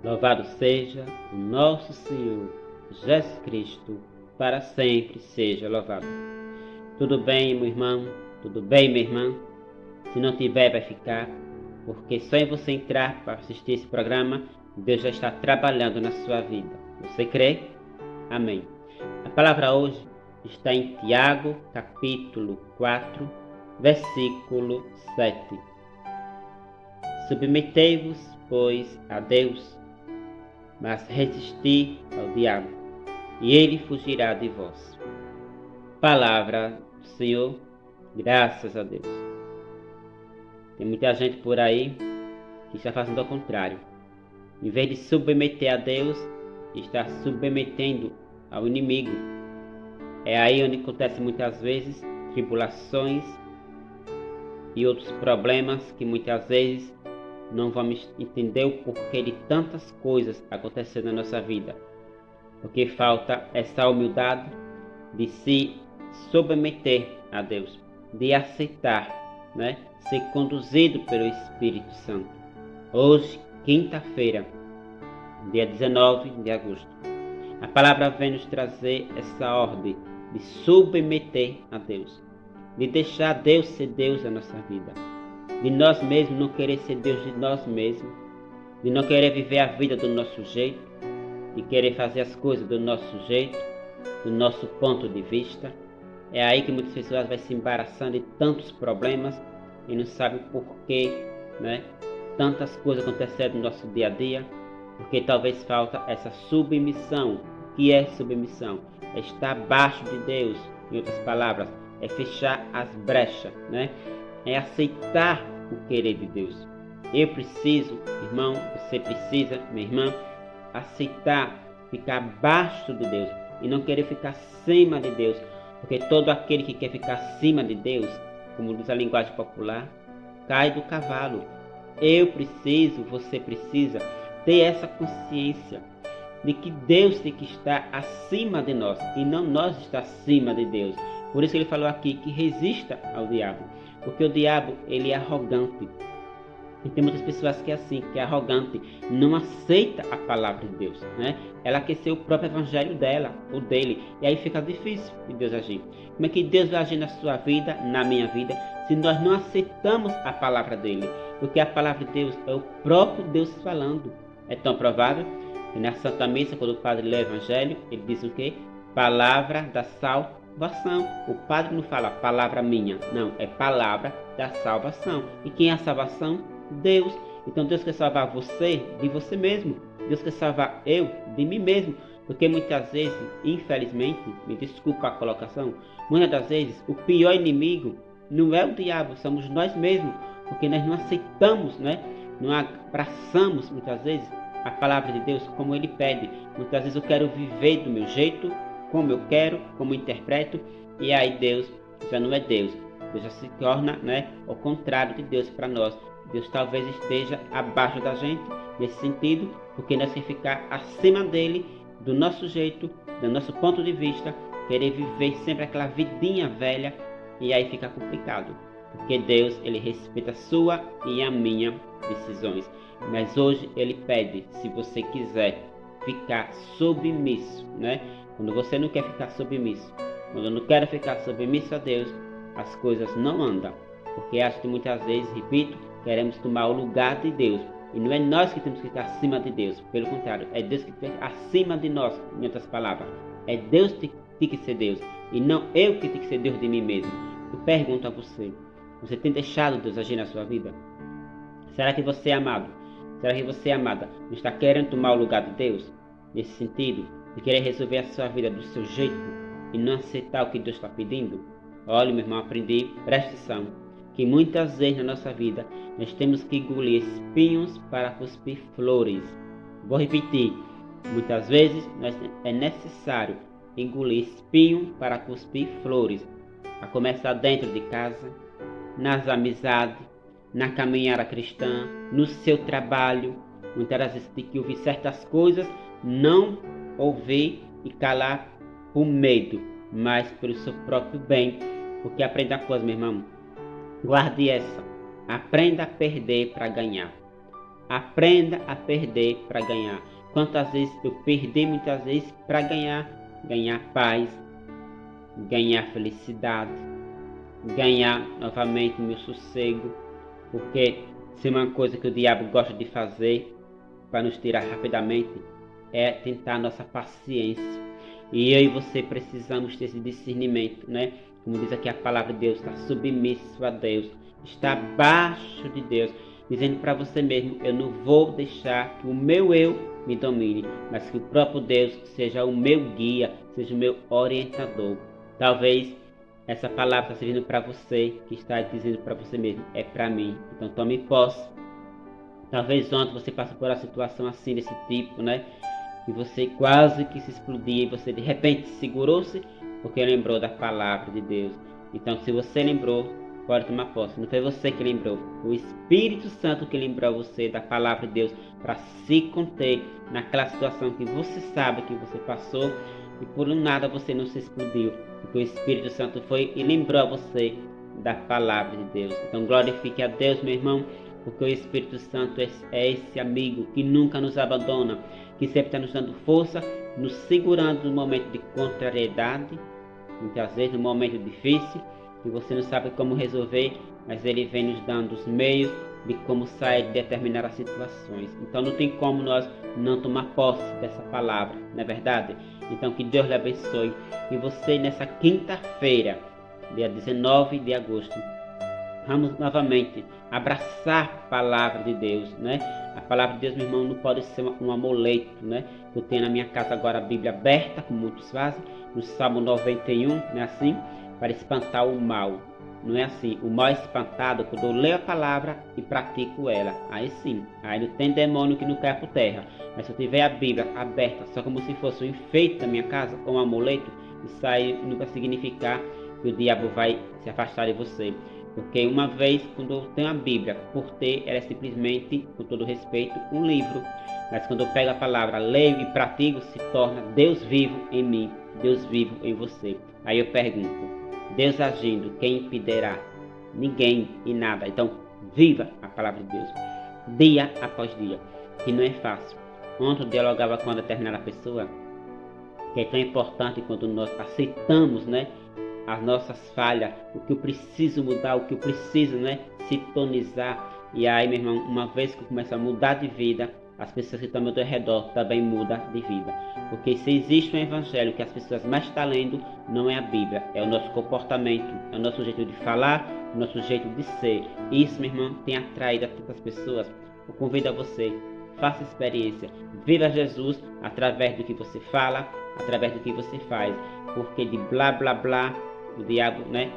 Louvado seja o nosso Senhor Jesus Cristo, para sempre seja louvado. Tudo bem, meu irmão? Tudo bem, minha irmã? Se não tiver, vai ficar, porque só em você entrar para assistir esse programa, Deus já está trabalhando na sua vida. Você crê? Amém. A palavra hoje está em Tiago, capítulo 4, versículo 7. Submetei-vos, pois, a Deus, mas resisti ao diabo, e ele fugirá de vós. Palavra do Senhor, graças a Deus. Tem muita gente por aí que está fazendo ao contrário. Em vez de submeter a Deus, está submetendo ao inimigo. É aí onde acontece muitas vezes tribulações e outros problemas que muitas vezes não vamos entender o porquê de tantas coisas acontecendo na nossa vida. Porque falta essa humildade de se submeter a Deus, de aceitar, ser conduzido pelo Espírito Santo. Hoje, quinta-feira, dia 19 de agosto, a palavra vem nos trazer essa ordem de submeter a Deus, de deixar Deus ser Deus da nossa vida, de nós mesmos não querer ser Deus de nós mesmos, de não querer viver a vida do nosso jeito, de querer fazer as coisas do nosso jeito, do nosso ponto de vista. É aí que muitas pessoas vão se embaraçando de tantos problemas e não sabem por quê, tantas coisas acontecendo no nosso dia a dia, porque talvez falta essa submissão. O que é submissão? É estar abaixo de Deus, em outras palavras, é fechar as brechas, é aceitar o querer de Deus. Eu preciso, irmão, você precisa, minha irmã, aceitar, ficar abaixo de Deus e não querer ficar acima de Deus, porque todo aquele que quer ficar acima de Deus, como diz a linguagem popular, cai do cavalo. Eu preciso, você precisa ter essa consciência de que Deus tem que estar acima de nós e não nós estar acima de Deus. Por isso ele falou aqui que resista ao diabo, porque o diabo ele é arrogante. E tem muitas pessoas que é assim, que é arrogante, não aceita a palavra de Deus, Ela quer ser o próprio evangelho dela, ou dele, e aí fica difícil de Deus agir. Como é que Deus vai agir na sua vida, na minha vida, se nós não aceitamos a palavra dele? Porque a palavra de Deus é o próprio Deus falando. É tão provável que na Santa Missa, quando o padre lê o evangelho, ele diz o quê? Palavra da salvação. O padre não fala palavra minha, não, é palavra da salvação. E quem é a salvação? Deus. Então Deus quer salvar você de você mesmo. Deus quer salvar eu de mim mesmo. Porque muitas vezes, infelizmente, me desculpa a colocação, muitas das vezes o pior inimigo não é o diabo, somos nós mesmos. Porque nós não aceitamos, não abraçamos muitas vezes a palavra de Deus como ele pede. Muitas vezes eu quero viver do meu jeito, como eu quero, como interpreto, e aí Deus já não é Deus. Deus já se torna, ao contrário de Deus para nós. Deus talvez esteja abaixo da gente nesse sentido, porque nós queremos ficar acima dele, do nosso jeito, do nosso ponto de vista, querer viver sempre aquela vidinha velha, e aí fica complicado, porque Deus ele respeita a sua e a minha decisões. Mas hoje ele pede, se você quiser ficar submisso, Quando você não quer ficar submisso, quando eu não quero ficar submisso a Deus, as coisas não andam, porque acho que muitas vezes, repito, queremos tomar o lugar de Deus. E não é nós que temos que estar acima de Deus. Pelo contrário, é Deus que está acima de nós, em outras palavras. É Deus que tem que ser Deus. E não eu que tenho que ser Deus de mim mesmo. Eu pergunto a você. Você tem deixado Deus agir na sua vida? Será que você é amado? Será que você é amada? Não está querendo tomar o lugar de Deus? Nesse sentido, de querer resolver a sua vida do seu jeito e não aceitar o que Deus está pedindo? Olha, meu irmão, aprendi, presta atenção, que muitas vezes na nossa vida nós temos que engolir espinhos para cuspir flores. Vou repetir, muitas vezes é necessário engolir espinho para cuspir flores, a começar dentro de casa, nas amizades, na caminhada cristã, no seu trabalho. Muitas vezes tem que ouvir certas coisas, não ouvir e calar por medo, mas pelo seu próprio bem. Porque aprenda uma coisa, meu irmão, guarde essa, aprenda a perder para ganhar. Aprenda a perder para ganhar. Quantas vezes eu perdi muitas vezes para ganhar paz, ganhar felicidade, ganhar novamente meu sossego, porque se uma coisa que o diabo gosta de fazer para nos tirar rapidamente é tentar nossa paciência. E eu e você precisamos ter esse discernimento, né? Como diz aqui a palavra de Deus, está submisso a Deus, está abaixo de Deus, dizendo para você mesmo: eu não vou deixar que o meu eu me domine, mas que o próprio Deus seja o meu guia, seja o meu orientador. Talvez essa palavra está servindo para você, que está dizendo para você mesmo: é para mim. Então tome posse. Talvez ontem você passou por uma situação assim, desse tipo, né? E você quase que se explodia e você de repente segurou-se porque lembrou da palavra de Deus. Então, se você lembrou, pode tomar posse. Não foi você que lembrou, o Espírito Santo que lembrou você da palavra de Deus para se conter naquela situação que você sabe que você passou e por nada você não se explodiu, porque o Espírito Santo foi e lembrou a você da palavra de Deus. Então, glorifique a Deus, meu irmão, porque o Espírito Santo é esse amigo que nunca nos abandona, que sempre está nos dando força, nos segurando no momento de contrariedade, muitas vezes no momento difícil, que você não sabe como resolver, mas Ele vem nos dando os meios de como sair de determinadas situações. Então não tem como nós não tomar posse dessa palavra, não é verdade? Então que Deus lhe abençoe. E você nessa quinta-feira, dia 19 de agosto, vamos novamente abraçar a palavra de Deus, né? A palavra de Deus, meu irmão, não pode ser um amuleto, né? Eu tenho na minha casa agora a Bíblia aberta, como muitos fazem, no Salmo 91, não é assim? Para espantar o mal. Não é assim. O mal é espantado quando eu leio a palavra e pratico ela. Aí sim. Aí não tem demônio que não cai por terra. Mas se eu tiver a Bíblia aberta, só como se fosse um enfeite da minha casa, ou um amuleto, isso aí nunca significa que o diabo vai se afastar de você. Porque uma vez, quando eu tenho a Bíblia, por ter, ela é simplesmente, com todo respeito, um livro. Mas quando eu pego a palavra, leio e pratico, se torna Deus vivo em mim, Deus vivo em você. Aí eu pergunto: Deus agindo, quem impedirá? Ninguém e nada. Então, viva a palavra de Deus, dia após dia, que não é fácil. Ontem eu dialogava com uma determinada pessoa, que é tão importante quando nós aceitamos, né, as nossas falhas, o que eu preciso mudar, o que eu preciso, né, sintonizar. E aí, meu irmão, uma vez que eu começo a mudar de vida, as pessoas que estão ao meu redor também mudam de vida. Porque se existe um evangelho que as pessoas mais estão lendo, não é a Bíblia, é o nosso comportamento, é o nosso jeito de falar, o nosso jeito de ser. Isso, meu irmão, tem atraído a tantas pessoas. Eu convido a você, faça experiência, viva Jesus através do que você fala, através do que você faz. Porque de blá blá blá, o diabo, né,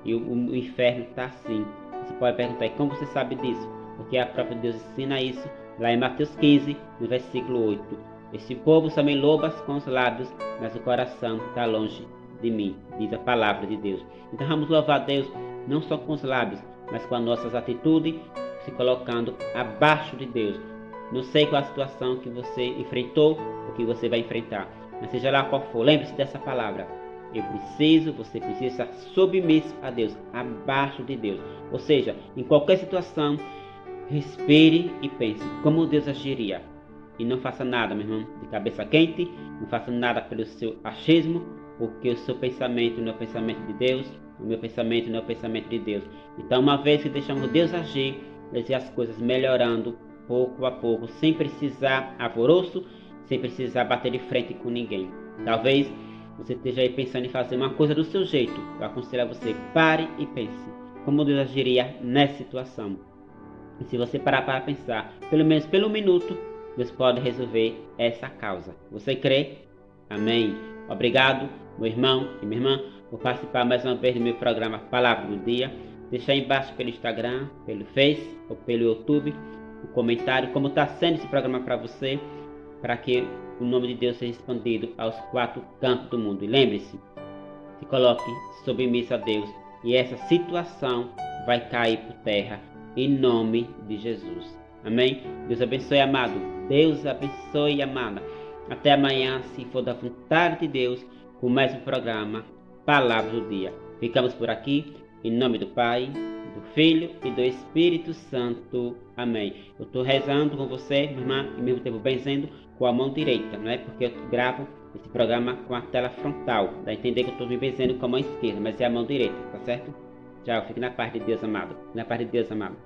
e o inferno está assim. Você pode perguntar: como você sabe disso? Porque a própria Deus ensina isso lá em Mateus 15, no versículo 8. Esse povo só me louva com os lábios, mas o coração está longe de mim, diz a palavra de Deus. Então vamos louvar a Deus não só com os lábios, mas com as nossas atitudes, se colocando abaixo de Deus. Não sei qual a situação que você enfrentou ou que você vai enfrentar, mas seja lá qual for, lembre-se dessa palavra: você precisa estar submisso a Deus, abaixo de Deus. Ou seja, em qualquer situação, respire e pense como Deus agiria. E não faça nada, meu irmão, de cabeça quente, não faça nada pelo seu achismo, porque o seu pensamento não é o pensamento de Deus, o meu pensamento não é o pensamento de Deus. Então, uma vez que deixamos Deus agir, veja as coisas melhorando pouco a pouco, sem precisar alvoroço, sem precisar bater de frente com ninguém. Talvez você esteja aí pensando em fazer uma coisa do seu jeito. Eu aconselho a você: pare e pense como Deus agiria nessa situação. E se você parar para pensar, pelo menos pelo minuto, Deus pode resolver essa causa. Você crê? Amém. Obrigado, meu irmão e minha irmã, por participar mais uma vez do meu programa Palavra do Dia. Deixa aí embaixo pelo Instagram, pelo Face ou pelo YouTube o comentário como está sendo esse programa para você, para que o nome de Deus seja expandido aos 4 cantos do mundo. E lembre-se, se coloque submisso a Deus e essa situação vai cair por terra em nome de Jesus. Amém? Deus abençoe, amado. Deus abençoe, amada. Até amanhã, se for da vontade de Deus, com mais um programa Palavra do Dia. Ficamos por aqui. Em nome do Pai, do Filho e do Espírito Santo. Amém. Eu estou rezando com você, minha irmã, e ao mesmo tempo benzendo com a mão direita, não é? Porque eu gravo esse programa com a tela frontal. Dá a entender que eu estou me benzendo com a mão esquerda, mas é a mão direita, tá certo? Tchau, fique na paz de Deus, amado. Na paz de Deus, amado.